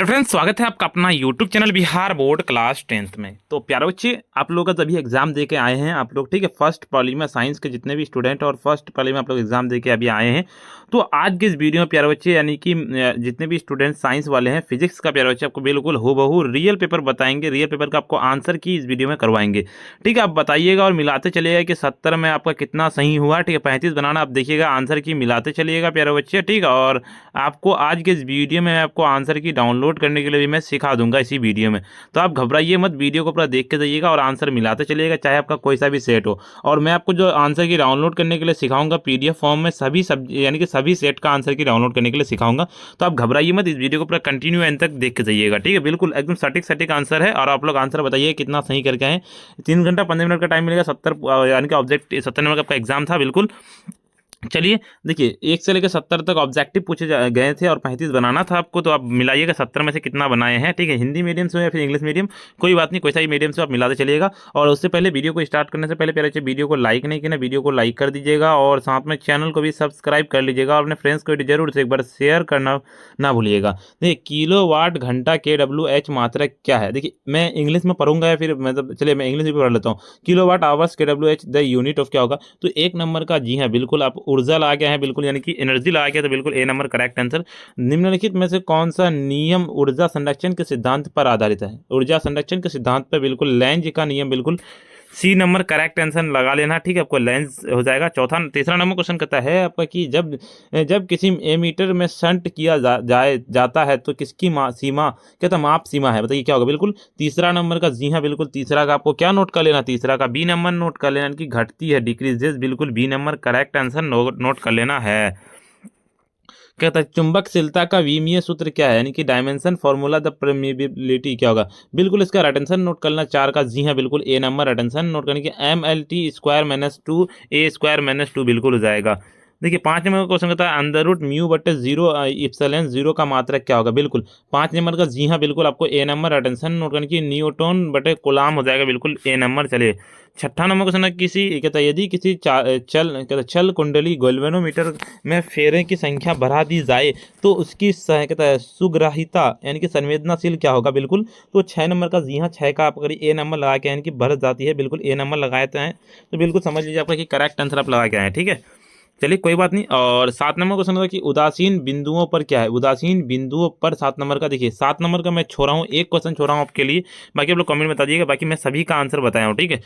तो फ्रेंड्स, स्वागत है आपका अपना YouTube channel Bihar board class 10th में। तो प्यारे बच्चे, आप लोग का तभी एग्जाम दे के आए हैं आप लोग, ठीक है। फर्स्ट पाली में साइंस के जितने भी स्टूडेंट और फर्स्ट पाली में आप लोग एग्जाम दे के अभी आए हैं। तो आज के इस वीडियो में प्यारे बच्चे, यानी कि जितने भी स्टूडेंट साइंस वाले हैं, फिजिक्स का प्यारे बच्चे आपको बिल्कुल हूबहू रियल पेपर बताएंगे। रियल पेपर का आपको आंसर की इस वीडियो में करवाएंगे, ठीक है। आप बताइएगा और मिलाते चलिएगा कि 70 में आपका कितना सही हुआ, ठीक है। 35 बनाना आप देखिएगा, आंसर की मिलाते चलिएगा प्यारे बच्चे, ठीक है। और आपको आज के इस वीडियो में आपको आंसर की डाउनलोड करने के लिए भी मैं सिखा दूंगा इसी वीडियो में। तो आप घबराइए मत, वीडियो को पूरा देख के जाइएगा और आंसर मिलाते चलिएगा, चाहे आपका कोई सा भी सेट हो। और मैं आपको जो आंसर की डाउनलोड करने के लिए सिखाऊंगा पीडीएफ फॉर्म में, सभी सब यानी कि सभी सेट का आंसर की डाउनलोड करने के लिए सिखाऊंगा। तो आप घबराइए मत, इस वीडियो को पूरा कंटिन्यू एंड तक देख के जाइएगा, ठीक है। बिल्कुल एकदम सटीक सटीक आंसर है। और आप लोग आंसर बताइए कितना सही करके आए। 3 घंटा 15 मिनट का टाइम मिलेगा। 70 यानी कि ऑब्जेक्ट 70 नंबर का आपका एग्जाम था, बिल्कुल। चलिए देखिए, 1 से लेकर 70 तक ऑब्जेक्टिव पूछे गए थे और 35 बनाना था आपको। तो आप मिलाइएगा 70 में से कितना बनाए हैं, ठीक है। हिंदी मीडियम से या फिर इंग्लिश मीडियम, कोई बात नहीं, कोई सा भी मीडियम से आप मिलाते चलिएगा। और उससे पहले वीडियो को स्टार्ट करने से पहले पहले वीडियो को लाइक नहीं किया, वीडियो को लाइक कर दीजिएगा और साथ में चैनल को भी सब्सक्राइब कर लीजिएगा और अपने फ्रेंड्स को जरूर से एक बार शेयर करना ना भूलिएगा। देखिए, किलो वाट घंटा KWH मात्रक क्या है। देखिए, मैं इंग्लिश में पढ़ूंगा या फिर मतलब चलिए मैं इंग्लिश में पढ़ लेता हूँ। Kilo watt hours KWH the unit of क्या होगा। तो 1 नंबर का, जी हाँ बिल्कुल, आप ऊर्जा लगा के हैं, बिल्कुल यानी कि एनर्जी लगा के, तो बिल्कुल ए नंबर करेक्ट आंसर। निम्नलिखित में से कौन सा नियम ऊर्जा संरक्षण के सिद्धांत पर आधारित है। ऊर्जा संरक्षण के सिद्धांत पर बिल्कुल लेंज का नियम, बिल्कुल सी नंबर करेक्ट आंसर लगा लेना, ठीक है। आपको लेंस हो जाएगा। तीसरा नंबर क्वेश्चन कहता है आपका कि जब जब किसी एमीटर में शंट किया जाता है तो किसकी सीमा कहता माप सीमा है, बताइए क्या होगा। बिल्कुल तीसरा नंबर का, जी हाँ बिल्कुल तीसरा का आपको क्या नोट कर लेना, तीसरा का बी नंबर नोट कर लेना कि घटती है, डिक्रीजेस, बिल्कुल B number correct answer note कर लेना है। कहता है चुंबकशीलता का विमीय सूत्र क्या है, यानी कि डायमेंशन फॉर्मूला द परमीबिलिटी क्या होगा। बिल्कुल इसका रिटेंशन नोट करना 4 का, जी हाँ बिल्कुल ए नंबर रिटेंशन नोट करने की MLT square minus 2 A square minus 2 बिल्कुल हो जाएगा। देखिए 5 नंबर का क्वेश्चन कहता है अंडर रूट म्यू बटे 0 इप्सिलॉन 0 का मात्रक क्या होगा। बिल्कुल 5 नंबर का, जी हाँ बिल्कुल आपको ए नंबर अटेंशन नोट करने की न्यूटन बटे कूलाम हो जाएगा, बिल्कुल ए नंबर। चलिए 6ठा नंबर क्वेश्चन है किसी कहता है यदि किसी छल कुंडली गैल्वेनोमीटर में फेरे की संख्या बढ़ा दी जाए तो उसकी कहता है सुग्राहिता यानी कि संवेदनाशील क्या होगा। बिल्कुल तो 6 नंबर का, जी हाँ 6 का आप अगर ए नंबर लगा के यानी कि बढ़ जाती है, बिल्कुल ए नंबर लगाए हैं तो बिल्कुल समझ लीजिए आपका कि करेक्ट आंसर आप लगा के आए, ठीक है। चलिए कोई बात नहीं। और 7 नंबर क्वेश्चन था कि उदासीन बिंदुओं पर क्या है। उदासीन बिंदुओं पर 7 नंबर का, देखिए 7 नंबर का मैं छोड़ा हूँ, एक क्वेश्चन छोड़ा हूँ आपके लिए, बाकी आप लोग कमेंट में बता दीजिएगा, बाकी मैं सभी का आंसर बताया हूँ, ठीक है।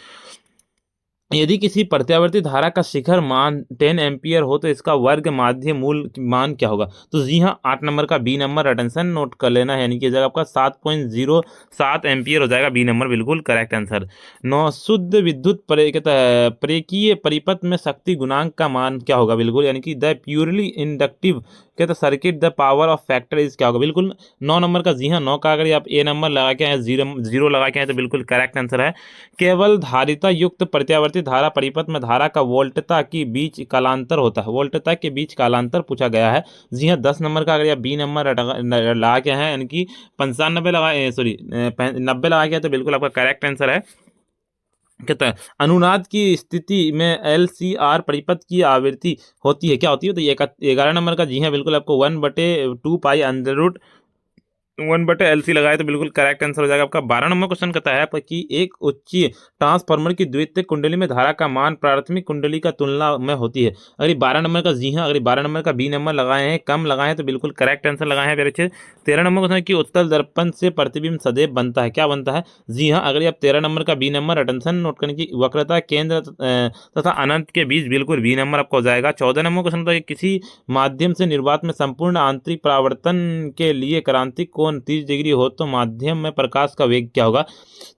यदि किसी प्रत्यावर्ती धारा का शिखर मान 10 एम्पियर हो तो इसका वर्ग माध्य मूल मान क्या होगा। तो जी हाँ 8 नंबर का बी नंबर अटेंशन नोट कर लेना है, यानी कि जगह आपका 7.07 एम्पियर हो जाएगा, बी नंबर बिल्कुल करेक्ट आंसर। 9 शुद्ध विद्युत प्रेरकीय परिपथ में शक्ति गुणांक का मान क्या होगा। बिल्कुल यानी कि द प्योरली इंडक्टिव कहते circuit the power of factor is क्या होगा। बिल्कुल 9 नंबर का, जी हाँ 9 का अगर आप ए नंबर लगा के आए, जीरो लगा के आए तो बिल्कुल करेक्ट आंसर है। केवल धारिता युक्त प्रत्यावर्ती धारा परिपथ में धारा का वोल्टता के बीच कालांतर होता है, वोल्टता के बीच कालांतर पूछा गया है। जी हाँ 10 नंबर का अगर आप बी नंबर लगा के हैं, यानी कि 95 लगा, सॉरी 90 लगा के, तो बिल्कुल आपका करेक्ट आंसर है। कहता है अनुनाद की स्थिति में LCR परिपथ की आवृत्ति होती है, क्या होती है। तो ये 11 नंबर का, जी हाँ बिल्कुल आपको 1/2 पाई अंडर रूट 1/LC लगाए तो बिल्कुल करेक्ट आंसर हो जाएगा आपका। 12 नंबर क्वेश्चन कहता है आपका कि एक उच्च ट्रांसफार्मर की द्वितीयक कुंडली में धारा का मान प्राथमिक कुंडली का तुलना में होती है। अगर ये 12 नंबर का, जी हाँ अगर 12 नंबर का बी नंबर लगाए हैं, कम लगाए हैं तो बिल्कुल करेक्ट आंसर लगाए हैं, अच्छे। 13 नंबर क्वेश्चन कि उत्तल दर्पण से प्रतिबिंब सदैव बनता है, क्या बनता है। जी हाँ अगर आप 13 नंबर का बी नंबर अटेंशन नोट करने की वक्रता केंद्र तथा अनंत के बीच, बिल्कुल बी नंबर आपको हो जाएगा। 14 नंबर क्वेश्चन था किसी माध्यम से निर्वात में संपूर्ण आंतरिक परावर्तन के लिए क्रांतिक कोण 30 डिग्री हो तो माध्यम में प्रकाश का वेग क्या होगा।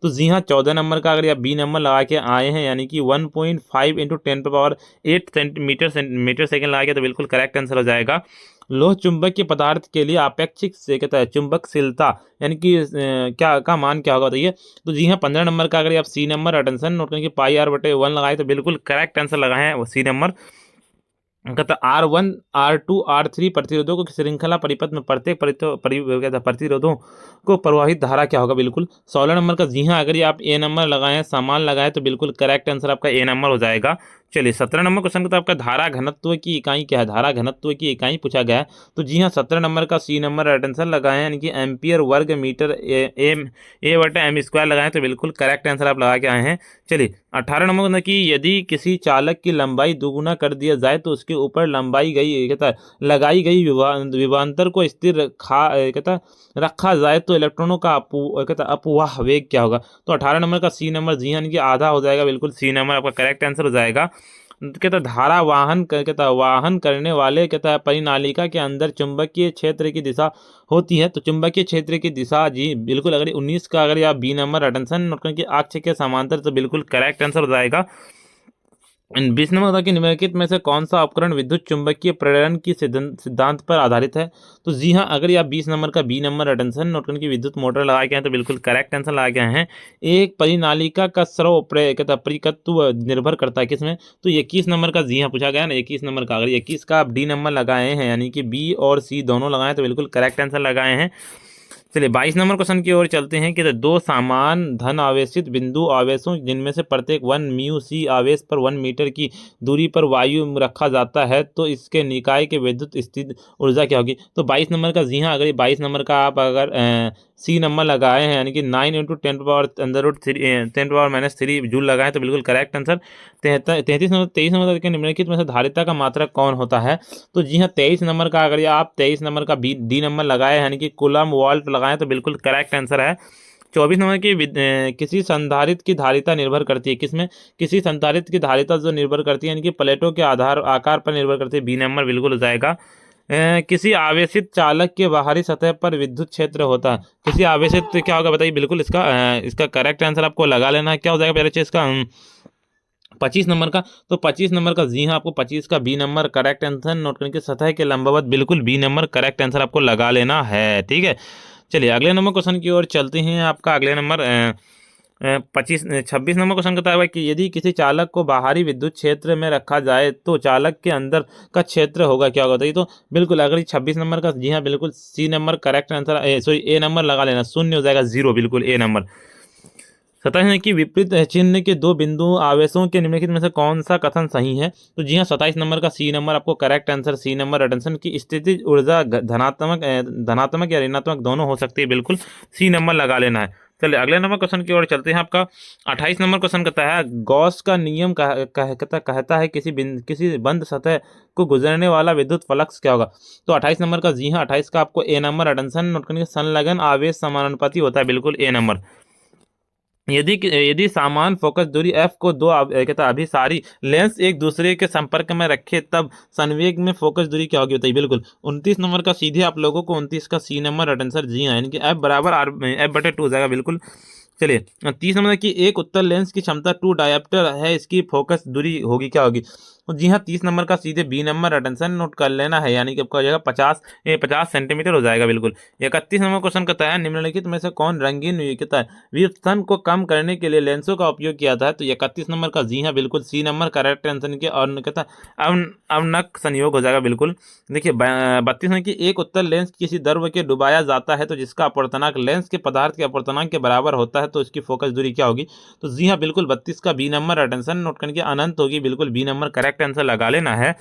तो जी हाँ 14 नंबर का अगर आप बी नंबर लगा के आए हैं, यानी कि 1.5 इंटू 10⁸ सेंटीमीटर सेकेंड लगा के, तो बिल्कुल करेक्ट आंसर हो जाएगा। लोह चुंबक के पदार्थ के लिए आपेक्षिक से कहता है चुंबकशीलता यानी कि क्या का मान क्या होगा बताइए। तो जी हाँ 15 नंबर का अगर आप सी नंबर अटेंशन नोट करेंगे πr/1 लगाए तो बिल्कुल करेक्ट आंसर लगाए हैं वो सी नंबर। कहता R1 R2 R3 प्रतिरोधों को श्रृंखला परिपथ में प्रत्येक प्रतिरोधों को प्रवाहित धारा क्या होगा। बिल्कुल 16 नंबर का, जी हाँ अगर ये आप ए नंबर लगाएं, सामान लगाएं तो बिल्कुल करेक्ट आंसर आपका ए नंबर हो जाएगा। चलिए 17 नंबर क्वेश्चन का तो आपका धारा घनत्व की इकाई क्या है, धारा घनत्व की इकाई पूछा गया है। तो जी हाँ 17 नंबर का सी नंबर अटेंशन लगाएं, यानी कि एम्पियर वर्ग मीटर ए बटे एम स्क्वायर लगाएं, तो बिल्कुल करेक्ट आंसर आप लगा के आए हैं। चलिए 18 नंबर का कि यदि किसी चालक की लंबाई दोगुना कर दिया जाए तो उसके ऊपर लंबाई गई कहता है लगाई गई विभवांतर को स्थिर कहता रखा जाए तो इलेक्ट्रॉनों का कहता अपवाह वेग क्या होगा। तो 18 नंबर का सी नंबर जी यानी कि आधा हो जाएगा, बिल्कुल सी नंबर आपका करेक्ट आंसर हो जाएगा। कहता धारा वाहन करने वाले कहता है परिनालिका के अंदर चुंबकीय क्षेत्र की दिशा होती है। तो चुंबकीय क्षेत्र की दिशा जी बिल्कुल, अगर 19 का अगर आप बी नंबर अटेंशन नोट करें कि अक्ष के समांतर, तो बिल्कुल करेक्ट आंसर हो जाएगा। 20 नंबर होता है कि निम्नलिखित में से कौन सा उपकरण विद्युत चुंबकीय प्रेरण की सिद्धांत पर आधारित है। तो जी हाँ, अगर आप 20 नंबर का बी नंबर अटेंशन नोट करें कि विद्युत मोटर लगा के हैं, तो बिल्कुल करेक्ट आंसर लगा के हैं। एक परिनालिका का स्रव परिकत्व निर्भर करता है किसमें, तो 21 नंबर का जी हाँ पूछा गया ना, 21 नंबर का अगर 21 का आप डी नंबर लगाए हैं, यानी कि बी और सी दोनों लगाए, तो बिल्कुल करेक्ट आंसर लगाए हैं। चलिए 22 नंबर क्वेश्चन की ओर चलते हैं कि दो समान धन आवेशित बिंदु आवेशों जिनमें से प्रत्येक 1 म्यू सी आवेश पर 1 मीटर की दूरी पर वायु रखा जाता है, तो इसके निकाय के विद्युत स्थित ऊर्जा क्या होगी। तो 22 नंबर का जी हाँ, अगर 22 नंबर का आप अगर सी नंबर लगाए हैं, यानी कि 9 × 10⁻³ जूल लगाए, तो बिल्कुल करेक्ट आंसर। 23 नंबर के निम्नलिखित में से धारिता का मात्रक कौन होता है। तो जी हाँ 23 नंबर का अगर आप 23 नंबर का डी नंबर लगाए, यानी कि कूलम वोल्ट लगाएं, तो बिल्कुल करेक्ट आंसर है। 24 नंबर की किसी संधारित्र की धारिता निर्भर करती है किसमें, किसी संधारित्र की धारिता जो निर्भर करती है यानी कि प्लेटों के आकार पर निर्भर करती है, बी नंबर बिल्कुल हो जाएगा। किसी आवेशित चालक के बाहरी सतह पर विद्युत क्षेत्र होता है, किसी आवेशित क्या होगा बताइए, बिल्कुल इसका करेक्ट आंसर आपको लगा लेना है। क्या हो जाएगा पहले चीज इसका 25 नंबर का, तो 25 नंबर का जी हाँ आपको 25 का B number correct answer note करके सतह के लंबवत, बिल्कुल बी नंबर करेक्ट आंसर आपको लगा लेना है, ठीक है। चलिए अगले नंबर क्वेश्चन की ओर चलते हैं। आपका अगले नंबर 26 नंबर क्वेश्चन कहता है कि यदि किसी चालक को बाहरी विद्युत क्षेत्र में रखा जाए तो चालक के अंदर का क्षेत्र होगा क्या होगा। तो बिल्कुल अगर 26 नंबर का जी हाँ बिल्कुल C number correct answer, sorry A number लगा लेना, शून्य हो जाएगा 0, बिल्कुल ए नंबर। सतह है कि विपरीत चिन्ह के दो बिंदु आवेशों के निम्नलिखित में से कौन सा कथन सही है। तो जी हाँ 27 नंबर का सी नंबर आपको correct answer, C number attention की स्थिति ऊर्जा धनात्मक या ऋणात्मक दोनों हो सकती है, बिल्कुल सी नंबर लगा लेना है। चलिए अगले नंबर क्वेश्चन की ओर चलते हैं। आपका 28 नंबर क्वेश्चन कहता है गॉस का नियम कहता है किसी बंद सतह को गुजरने वाला विद्युत फ्लक्स क्या होगा। तो 28 नंबर का जी हाँ 28 का आपको ए नंबर अटेंशन नोट करने संलग्न आवेश समानुपाती होता है, बिल्कुल ए नंबर। यदि सामान फोकस दूरी f को दो कहता अभिसारी लेंस एक दूसरे के संपर्क में रखे, तब संवेग में फोकस दूरी क्या होगी बताइए। बिल्कुल 29 नंबर का सीधे आप लोगों को 29 का सी नंबर आंसर जी हाँ, यानी कि f बराबर f/2 हो जाएगा, बिल्कुल। चलिए 30 नंबर की एक उत्तल लेंस की क्षमता 2 डायोप्टर है, इसकी फोकस दूरी होगी क्या होगी। तो जी हाँ 30 नंबर का सीधे बी नंबर अटेंशन नोट कर लेना है, यानी कि आपका हो जाएगा 50 सेंटीमीटर हो जाएगा, बिल्कुल। 31 नंबर क्वेश्चन कहता है निम्नलिखित में से कौन रंगीन कहता है विवर्तन को कम करने के लिए लेंसों का उपयोग किया था। तो 31 नंबर का जी हाँ बिल्कुल सी नंबर करेक्ट आंसर के और कहता है अवनक संयोग हो जाएगा, बिल्कुल। देखिए 32 नंबर की एक उत्तल लेंस किसी द्रव के डुबाया जाता है तो जिसका अपवर्तनांक लेंस के पदार्थ के अपवर्तनांक के बराबर होता है, तो इसकी फोकस दूरी क्या होगी। तो जी हाँ बिल्कुल 32 का बी नंबर अटेंशन नोट करके अनंत होगी, बिल्कुल बी नंबर करेक्ट आंसर लगा लेना है।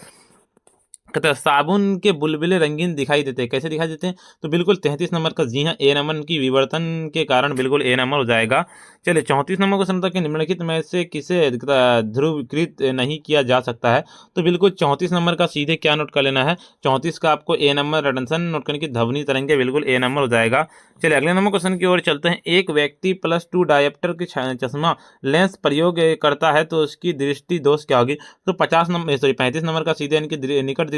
कहते हैं साबुन के बुलबुले रंगीन दिखाई देते हैं, कैसे दिखाई देते हैं। तो बिल्कुल 33 नंबर का जी हाँ ए नंबर की विवर्तन के कारण, बिल्कुल ए नंबर हो जाएगा। चलिए 34 नंबर को समझता कि निम्नलिखित में से किसे ध्रुवीकृत नहीं किया जा सकता है। तो बिल्कुल 34 नंबर का सीधे क्या नोट कर लेना है, 34 का आपको ए नंबर अटेंशन नोट करने की ध्वनि तरंगे, बिल्कुल ए नंबर हो जाएगा। चलिए अगले नंबर क्वेश्चन की ओर चलते हैं। एक व्यक्ति +2 डायोप्टर की चश्मा लेंस प्रयोग करता है तो उसकी दृष्टि दोष क्या होगी। तो 35 नंबर का सीधे इनकी निकट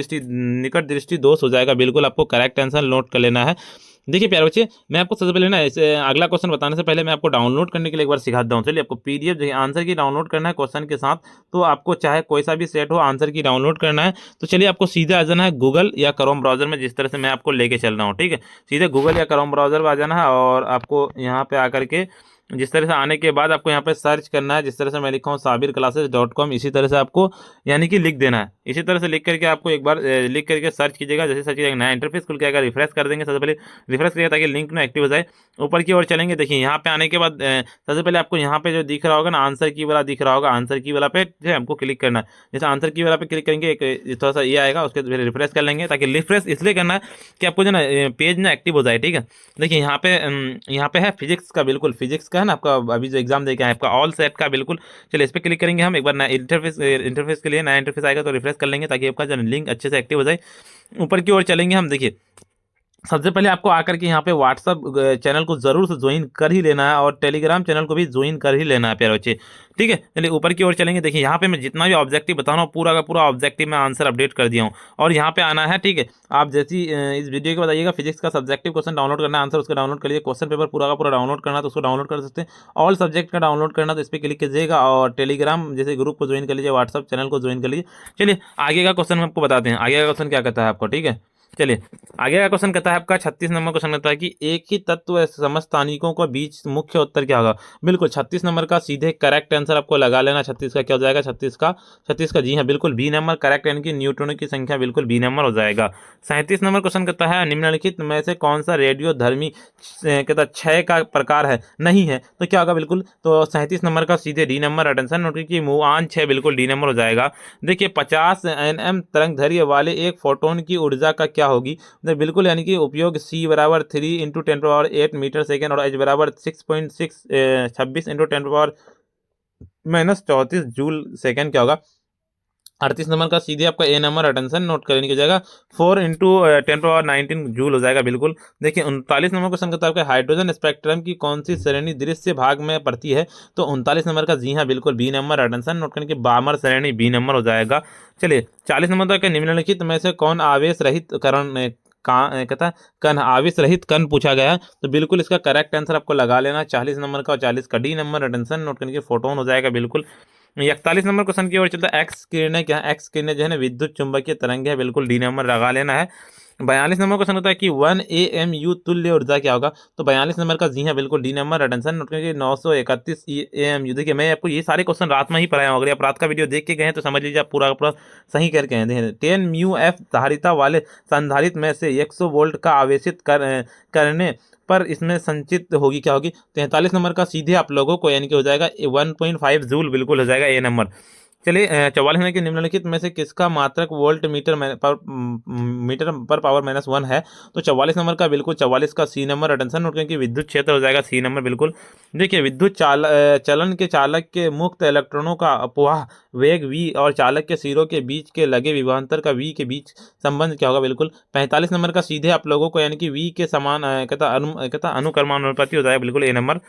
दृष्टि दोष हो जाएगा, बिल्कुल आपको करेक्ट आंसर नोट कर लेना है। देखिए प्यारे बच्चे, मैं आपको सबसे पहले ना इसे अगला क्वेश्चन बताने से पहले मैं आपको डाउनलोड करने के लिए एक बार सिखाता हूँ। चलिए आपको पीडीएफ जो आंसर की डाउनलोड करना है क्वेश्चन के साथ, तो आपको चाहे कोई सा भी सेट हो आंसर की डाउनलोड करना है। तो चलिए आपको सीधे आ जाना है गूगल या क्रोम ब्राउजर में, जिस तरह से मैं आपको लेके चल रहा हूँ, ठीक है। सीधे गूगल या क्रोम ब्राउजर में आ जाना है और आपको यहाँ पे आकर के जिस तरह से आने के बाद आपको यहाँ पे सर्च करना है, जिस तरह से मैं लिखा हूँ sabirclasses.com, इसी तरह से आपको यानी कि लिख देना है। इसी तरह से लिख करके आपको एक बार लिख करके सर्च कीजिएगा। जैसे सर्च कीजिएगा नया इंटरफेस खुल के आएगा, रिफ्रेश कर देंगे। सबसे पहले रिफ्रेश करिएगा ताकि लिंक ना एक्टिव हो जाए। ऊपर की ओर चलेंगे, देखिए यहाँ पे आने के बाद सबसे पहले आपको यहाँ पे जो दिख रहा होगा ना, आंसर की वाला दिख रहा होगा, आंसर की वाला पे जो है हमको क्लिक करना है। जैसे आंसर की वाला पे क्लिक करेंगे एक थोड़ा सा ये आएगा, उसके फिर रिफ्रेश कर लेंगे। ताकि रिफ्रेश इसलिए करना है कि आपको जो ना पेज ना एक्टिव हो जाए, ठीक है। देखिए यहाँ पे है फिजिक्स का, बिल्कुल फिजिक्स का है ना आपका, अभी जो एग्जाम देके आए आपका ऑल सेट का, बिल्कुल। चलिए इस पर क्लिक करेंगे हम। एक बार नया इंटरफेस के लिए नया इंटरफेस आएगा तो रिफ्रेश कर लेंगे ताकि आपका जो लिंक अच्छे से एक्टिव हो जाए। ऊपर की ओर चलेंगे हम। देखिए सबसे पहले आपको आकर के यहाँ पे व्हाट्सअप चैनल को जरूर से ज्वाइन कर ही लेना है, और टेलीग्राम चैनल को भी ज्वाइन कर ही लेना है प्यारे बच्चे, ठीक है। चलिए ऊपर की ओर चलेंगे। देखिए यहाँ पे मैं जितना भी ऑब्जेक्टिव बता रहा हूँ पूरा का पूरा ऑब्जेक्टिव मैं आंसर अपडेट कर दिया हूँ, और यहाँ पे आना है, ठीक है। आप जैसी इस वीडियो के बताइएगा फिजिक्स का सब्जेक्टिव क्वेश्चन डाउनलोड करना है, आंसर उसका डाउनलोड करिए। क्वेश्चन पेपर पूरा का पूरा डाउनलोड करना तो उसको डाउनलोड कर सकते हैं। ऑल सब्जेक्ट का डाउनलोड करना तो इस पर क्लिक कीजिएगा, और टेलीग्राम जैसे ग्रुप को ज्वाइन कर लीजिए, व्हाट्सअप चैनल को ज्वाइन कर लीजिए। चलिए आगे का क्वेश्चन हम आपको बताते हैं। आगे का क्वेश्चन क्या कहता है आपको, ठीक है। चलिए आगे का क्वेश्चन कहता है आपका 36 नंबर क्वेश्चन कहता है कि एक ही तत्व समस्थानिकों के बीच मुख्य उत्तर क्या होगा। बिल्कुल 36 नंबर का सीधे करेक्ट आंसर आपको लगा लेना। 36 का क्या हो जाएगा, 36 का जी हाँ बिल्कुल बी नंबर करेक्ट, यानी कि न्यूट्रॉनों की संख्या बिल्कुल बी नंबर हो जाएगा। 37 नंबर क्वेश्चन कहता है निम्नलिखित में से कौन सा रेडियो धर्मी कहता है क्षय का प्रकार है, नहीं है, तो क्या होगा। बिल्कुल तो 37 नंबर का सीधे डी नंबर अटेंशन नोट की मुआन 6 बिल्कुल डी नंबर हो जाएगा। देखिए 50 nm तरंग धैर्य वाले एक फोटोन की ऊर्जा का क्या होगी, तो बिल्कुल यानी कि उपयोग C बराबर 3 × 10⁸ मीटर सेकेंड, और H बराबर 6.6 26 × 10⁻⁻34 जूल सेकेंड क्या होगा। 38 नंबर का सीधे आपका ए नंबर अटेंशन नोट करने की जगह 4 × 10⁻19 जूल हो जाएगा। बिल्कुल देखिए 39 नंबर क्वेश्चन कहता है आपका हाइड्रोजन स्पेक्ट्रम की कौन सी श्रेणी दृश्य भाग में पड़ती है, तो 39 नंबर का जी हाँ बिल्कुल बी नंबर अटेंशन नोट करने की बामर श्रेणी बी नंबर हो जाएगा। चलिए 40 नंबर तक निम्नलिखित में से कौन आवेश रहित करण कहता कण आवेश रहित कण पूछा गया है, तो बिल्कुल इसका करेक्ट आंसर आपको लगा लेना 40 नंबर का, और 40 का डी नंबर अटेंशन नोट करने की फोटोन हो जाएगा। बिल्कुल 41 नंबर क्वेश्चन की ओर चलता है। एक्स किरणें क्या है, एक्स किरणें जो है ना विद्युत चुंबकीय तरंग है, बिल्कुल डी नंबर लगा लेना है। 42 नंबर क्वेश्चन होता है कि 1 AMU तुल्य ऊर्जा क्या होगा, तो 42 नंबर का जी हाँ बिल्कुल डी नंबर अटेंशन नोट करके 931 AMU। देखिए मैं आपको ये सारे क्वेश्चन रात में ही पढ़ाया हूँ, अगर आप रात का वीडियो देख के गए हैं तो समझ लीजिए आप पूरा का पूरा सही करके हैं। देखिए 10 μF धारिता वाले संधारित्र में से 100 वोल्ट का आवेशित करने पर इसमें संचित होगी क्या होगी। 43 नंबर का सीधे आप लोगों को यानी कि हो जाएगा 1.5 जूल, बिल्कुल हो जाएगा ए नंबर। चलिए 44 नंबर के निम्नलिखित में से किसका मात्रक वोल्ट मीटर पर पावर -1 है, तो 44 नंबर का बिल्कुल 44 का सी नंबर अटेंशन नोट करें कि विद्युत क्षेत्र हो जाएगा सी नंबर। बिल्कुल देखिए विद्युत चलन के चालक के मुक्त इलेक्ट्रॉनों का अपवाह वेग v और चालक के सिरों के बीच के लगे विभवांतर का v के बीच संबंध क्या होगा। बिल्कुल 45 नंबर का सीधे आप लोगों को यानी कि v के समान कहता अनुक्रमानुपाती हो जाएगा, बिल्कुल ए नंबर।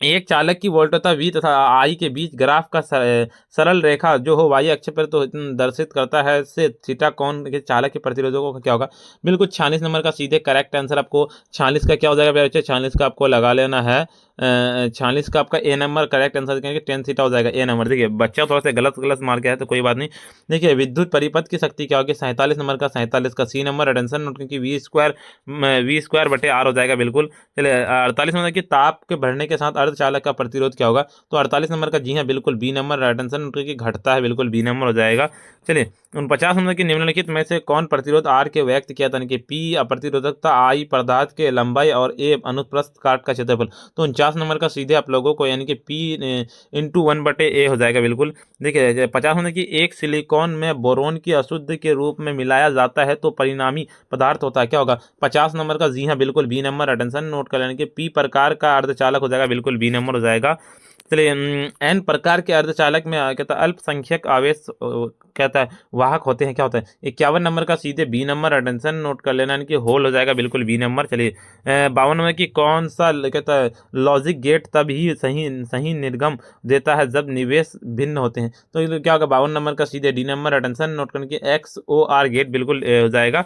एक चालक की वोल्टता V तथा I के बीच ग्राफ का सरल रेखा जो हो y अक्ष पर तो दर्शित करता है से थीटा कोण के चालक के प्रतिरोधकों का क्या होगा। बिल्कुल 46 नंबर का सीधे करेक्ट आंसर आपको 46 का क्या हो जाएगा बच्चे, 46 का आपको लगा लेना है। 46 का आपका ए नंबर करेक्ट आंसर करेंगे 10 थीटा हो जाएगा ए नंबर। देखिए बच्चा थोड़ा सा गलत मार गया है तो कोई बात नहीं। देखिए विद्युत परिपथ की शक्ति क्या होगी, 47 नंबर का 47 का सी नंबर अटेंशन नोट क्योंकि V² बटे R हो जाएगा। बिल्कुल चलिए 48 नंबर की ताप के बढ़ने के साथ अर्धचालक का प्रतिरोध क्या होगा, तो 48 नंबर का जी हाँ बिल्कुल बी नंबर अटेंशन की घटता है, बिल्कुल बी नंबर हो जाएगा। चलिए 49 नंबर की निम्नलिखित में से कौन प्रतिरोध R के व्यक्त किया था, कि P प्रतिरोधकता, I पदार्थ के लंबाई और A अनुप्रस्थ काट का क्षेत्रफल, तो 49 नंबर का सीधे आप लोगों को यानी कि P × 1/A हो जाएगा। बिल्कुल देखिए 50 नंबर की एक सिलिकॉन में बोरोन की अशुद्ध के रूप में मिलाया जाता है तो परिणामी पदार्थ होता है क्या होगा। 50 नंबर का जी हाँ बिल्कुल बी नंबर अटेंशन नोट कर लेने के P प्रकार का अर्धचालक हो जाएगा, बिल्कुल बी नंबर हो जाएगा। चलिए N प्रकार के अर्धचालक में कहता है अल्पसंख्यक आवेश कहता है वाहक होते हैं क्या होता है। 51 नंबर का सीधे बी नंबर अटेंशन नोट कर लेना यानी कि होल हो जाएगा, बिल्कुल बी नंबर। चलिए 52 नंबर की कौन सा कहता है लॉजिक गेट तब ही सही निर्गम देता है जब निवेश भिन्न होते हैं, तो क्या होगा 52 नंबर का सीधे डी नंबर अटेंशन नोट करने की XOR गेट बिल्कुल हो जाएगा।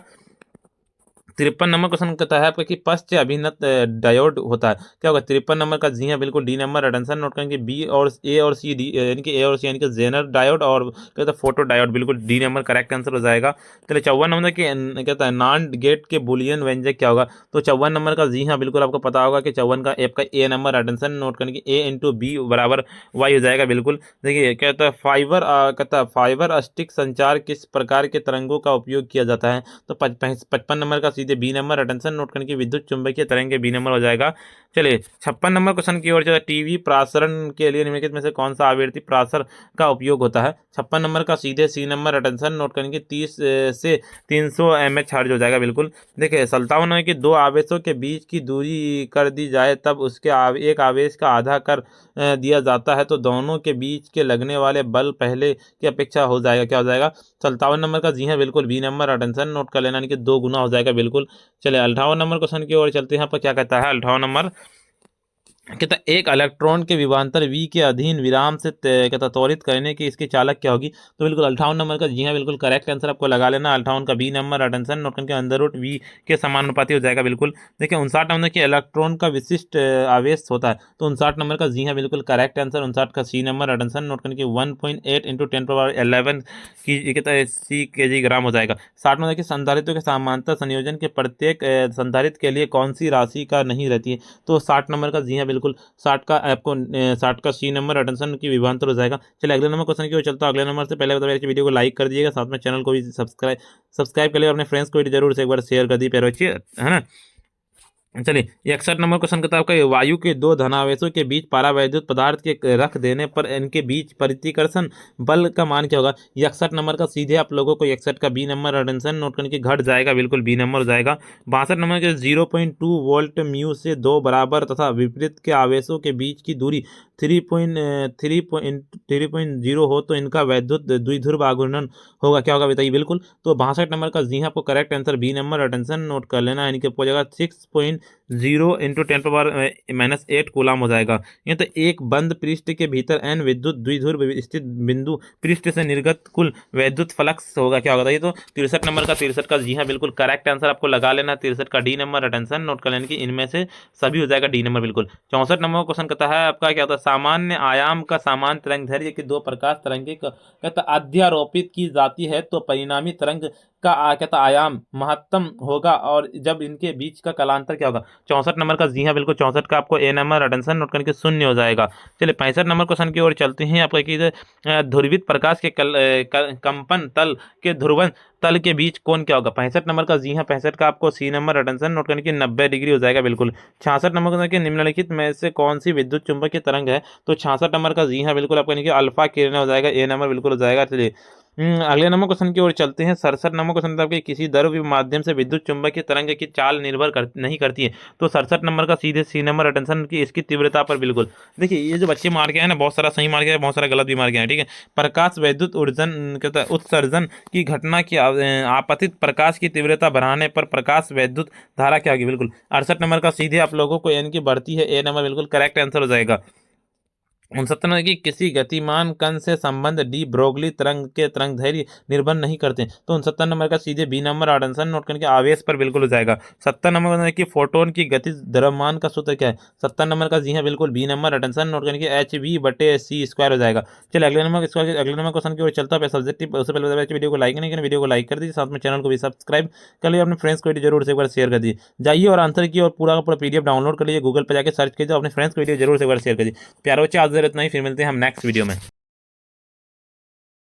53 नंबर क्वेश्चन कहता है आपका कि पश्च अभिन्नत डायोड होता है, क्या होगा? 53 नंबर का जी हाँ बिल्कुल डी नंबर। अटेंशन नोट करेंगे बी और ए और सी डी यानी कि ए और सी यानी कि जेनर डायोड और कहता है फोटो डायोड, बिल्कुल डी नंबर करेक्ट आंसर हो जाएगा। चलिए 54 नंबर की कहता है नॉन गेट के बुलियन व्यंजक क्या होगा? तो 54 नंबर का जी हाँ बिल्कुल आपको पता होगा कि 54 का एप का ए नंबर। अटेंशन नोट करेंगे ए इंटू बी बराबर वाई हो जाएगा बिल्कुल। देखिए कहता है फाइबर कहता है फाइबर स्टिक संचार किस प्रकार के तरंगों का उपयोग किया जाता है? तो 55 नंबर का सीधे बी नंबर। अटेंशन नोट करने की विद्युत चुंबकीय तरंग के बी नंबर हो जाएगा। चलिए 56 नंबर क्वेश्चन की ओर चला। टीवी प्रसारण के लिए निम्नलिखित में से कौन सा आवृत्ति प्रसार का उपयोग होता है? 56 नंबर का सीधे सी नंबर। अटेंशन नोट करने की 30 से 300 mH हर्ट्ज हो जाएगा बिल्कुल। देखिए 57 नंबर की दो आवेशों के बीच की दूरी कर दी जाए तब उसके एक आवेश का आधा कर दिया जाता है तो दोनों के बीच के लगने वाले बल पहले की अपेक्षा हो जाएगा, क्या हो जाएगा? 57 नंबर का जी हाँ बिल्कुल बी नंबर। अटेंशन नोट कर लेना, यानी कि 2 गुना हो जाएगा बिल्कुल। चलिए 58 नंबर क्वेश्चन की ओर चलते हैं। यहाँ पर क्या कहता है 58 नंबर? कहता एक इलेक्ट्रॉन के विभवांतर v के अधीन विराम से कहता त्वरित करने की इसकी चालक क्या होगी? तो बिल्कुल 58 नंबर का जी हाँ बिल्कुल करेक्ट आंसर आपको लगा लेना। 58 का बी नंबर। अटेंशन नोट करके अंडर रूट वी के समानुपाती हो जाएगा बिल्कुल। देखिए 59 नंबर के इलेक्ट्रॉन का विशिष्ट आवेश होता है, तो 59 नंबर का जी हाँ बिल्कुल करेक्ट आंसर। 59 का सी नंबर। अटेंशन नोट करके 1.8 इंटू 10⁻11 की कहता है सी के जी ग्राम हो जाएगा। 60 नंबर के संधारित्व के समांतर संयोजन के प्रत्येक संधारित्र के लिए कौन सी राशि का नहीं रहती है? तो 60 नंबर का जी हाँ बिल्कुल 60 का आपको 60 का सी नंबर। अटेंशन की विभवांतर हो जाएगा। चलिए अगले नंबर क्वेश्चन की ओर चलता हूं। अगले नंबर से पहले बता मेरे वीडियो को लाइक कर दीजिएगा, साथ में चैनल को भी सब्सक्राइब कर लिया, अपने फ्रेंड्स को भी जरूर से एक बार शेयर कर दी प्यारे बच्चे, है ना। चलिए 61 नंबर क्वेश्चन कहता है आपका वायु के दो धनावेशों के बीच परावैद्युत पदार्थ के रख देने पर इनके बीच प्रतिकर्षण बल का मान क्या होगा? 61 नंबर का सीधे आप लोगों को 61 का बी नंबर। अटेंशन नोट करने की घट जाएगा बिल्कुल बी नंबर हो जाएगा। 62 नंबर के 0.2 वोल्ट म्यू से दो बराबर तथा विपरीत के आवेशों के बीच की दूरी 3.0 हो तो इनका वैद्युत द्विध्रुव आघूर्णन होगा, क्या होगा बताइए बिल्कुल। तो 62 नंबर का जी हाँ आपको correct answer B number. Attention note कर लेना, यानी कि आपको जगह 6.0 इंटू 10⁻−8 कूलाम हो जाएगा। ये तो एक बंद पृष्ठ के भीतर n विद्युत द्विध्रुव स्थित बिंदु पृष्ठ से निर्गत कुल वैद्युत फ्लक्स होगा, क्या होगा? ये तो 63 नंबर का 63 का जी हाँ बिल्कुल करेक्ट आंसर आपको लगा लेना। 63 का डी नंबर। अटेंशन नोट कर लेना कि इनमें से सभी हो जाएगा डी नंबर बिल्कुल। 64 नंबर क्वेश्चन कहता है आपका क्या होता है? सामान्य आयाम का समान तरंग दैर्घ्य की दो प्रकाश तरंगे कहता अध्यारोपित की जाती है तो परिणामी तरंग का कहता आयाम महत्तम होगा और जब इनके बीच का कलांतर क्या होगा? 64 नंबर का जी हाँ बिल्कुल 64 का आपको ए नंबर। अटेंशन नोट करके 0 हो जाएगा। चलिए 65 नंबर क्वेश्चन की ओर चलते हैं। आपका कि ध्रुवित प्रकाश के कंपन तल के ध्रुवन तल के बीच कोण क्या होगा? 65 नंबर का जी हाँ 65 का आपको सी नंबर। अटेंशन नोट करने की 90 डिग्री हो जाएगा बिल्कुल। 66 नंबर के निम्नलिखित में से कौन सी विद्युत चुंबकीय तरंग है? तो 66 नंबर का जी हाँ बिल्कुल आपका यानी अल्फा किरण हो जाएगा, ए नंबर बिल्कुल हो जाएगा। चलिए अगले नंबर क्वेश्चन की ओर चलते हैं। 67 नंबर क्वेश्चन था कि किसी द्रव्य माध्यम से विद्युत चुंबकीय तरंग की चाल निर्भर नहीं करती है, तो 67 नंबर का सीधे सी नंबर। अटेंशन की इसकी तीव्रता पर बिल्कुल। देखिए ये जो बच्चे मार के हैं ना, बहुत सारा सही मार गया है, बहुत सारा गलत भी मार गया है, ठीक है। प्रकाश वैद्युत उत्सर्जन की घटना की आपतित प्रकाश की तीव्रता बढ़ाने पर प्रकाश वैद्युत धारा क्या होगी? बिल्कुल 68 नंबर का सीधे आप लोगों को एन की बढ़ती है, ए नंबर बिल्कुल करेक्ट आंसर हो जाएगा। 69 नंबर की किसी गतिमान कण से संबंध डी ब्रोगली तरंग के तरंग धैर्य निर्भर नहीं करते, तो 69 नंबर का सीधे बी नंबर। अटेंशन नोट करके आवेश पर बिल्कुल हो जाएगा। 70 नंबर की फोटोन की गति द्रव्यमान का सूत्र क्या है? 70 नंबर का जी है बिल्कुल बी नंबर। अटेंशन नोट करके HV/c² हो जाएगा। चलिए अगले नंबर क्वेश्चन की ओर चलता है सब्जेक्टिव। उससे पहले वीडियो को लाइक नहीं करें, वीडियो को लाइक कर दीजिए, साथ में चैनल को भी सब्सक्राइब कर लिए, अपने फ्रेंड्स को जरूर से एक बार शेयर कर दीजिए। जाइए और आंसर की और पूरा का पूरा PDF डाउनलोड कर लीजिए, गूगल पर जाकर सर्च कीजिए, अपने फ्रेंड्स को वीडियो जरूर से एक बार शेयर कर दीजिए। प्यारे बच्चे आज इतना ही, फिर मिलते हैं हम नेक्स्ट वीडियो में।